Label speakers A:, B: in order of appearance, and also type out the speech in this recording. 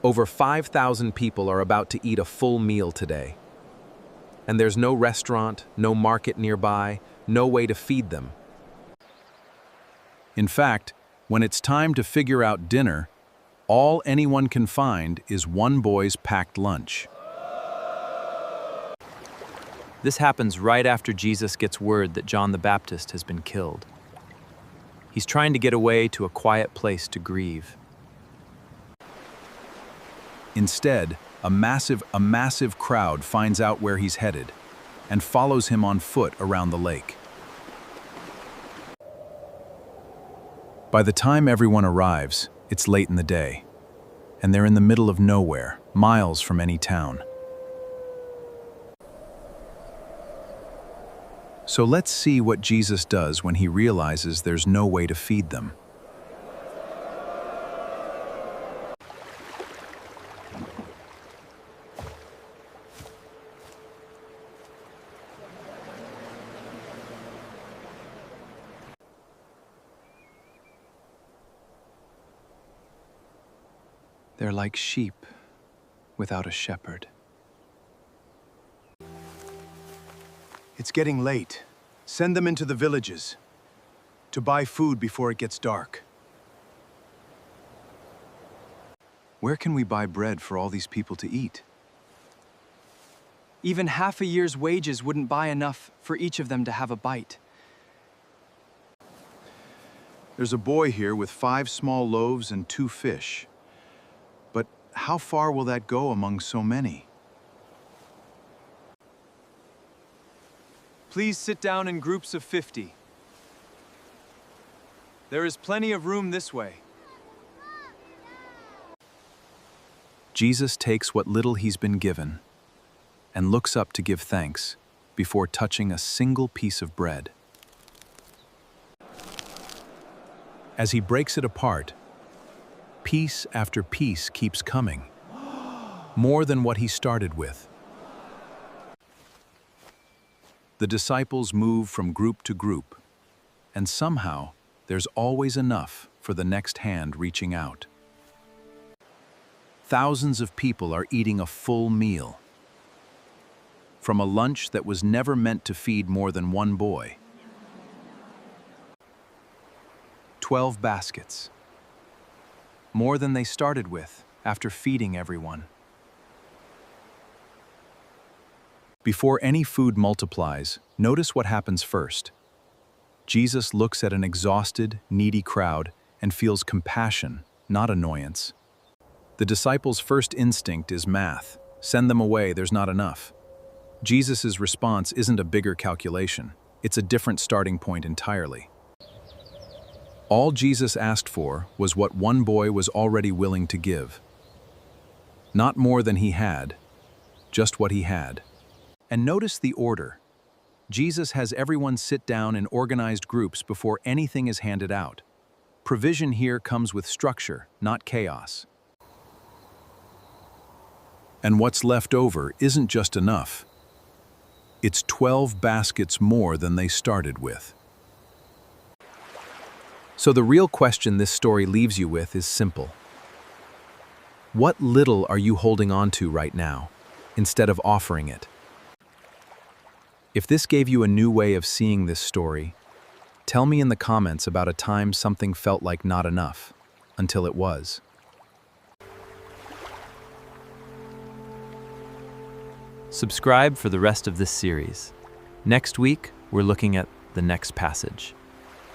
A: Over 5,000 people are about to eat a full meal today. And there's no restaurant, no market nearby, no way to feed them.
B: In fact, when it's time to figure out dinner, all anyone can find is one boy's packed lunch.
C: This happens right after Jesus gets word that John the Baptist has been killed. He's trying to get away to a quiet place to grieve.
B: Instead, a massive crowd finds out where he's headed and follows him on foot around the lake. By the time everyone arrives, it's late in the day, and they're in the middle of nowhere, miles from any town. So let's see what Jesus does when he realizes there's no way to feed them.
D: They're like sheep without a shepherd.
E: It's getting late. Send them into the villages to buy food before it gets dark. Where can we buy bread for all these people to eat?
D: Even half a year's wages wouldn't buy enough for each of them to have a bite.
E: There's a boy here with 5 small loaves and 2 fish. But how far will that go among so many?
D: Please sit down in groups of 50. There is plenty of room this way.
B: Jesus takes what little he's been given and looks up to give thanks before touching a single piece of bread. As he breaks it apart, piece after piece keeps coming, more than what he started with. The disciples move from group to group, and somehow there's always enough for the next hand reaching out. Thousands of people are eating a full meal, from a lunch that was never meant to feed more than one boy. 12 baskets, more than they started with after feeding everyone. Before any food multiplies, notice what happens first. Jesus looks at an exhausted, needy crowd and feels compassion, not annoyance. The disciples' first instinct is math. Send them away, there's not enough. Jesus' response isn't a bigger calculation. It's a different starting point entirely. All Jesus asked for was what one boy was already willing to give. Not more than he had, just what he had. And notice the order. Jesus has everyone sit down in organized groups before anything is handed out. Provision here comes with structure, not chaos. And what's left over isn't just enough. It's 12 baskets more than they started with.
A: So the real question this story leaves you with is simple. What little are you holding on to right now, instead of offering it? If this gave you a new way of seeing this story, tell me in the comments about a time something felt like not enough, until it was.
C: Subscribe for the rest of this series. Next week, we're looking at the next passage.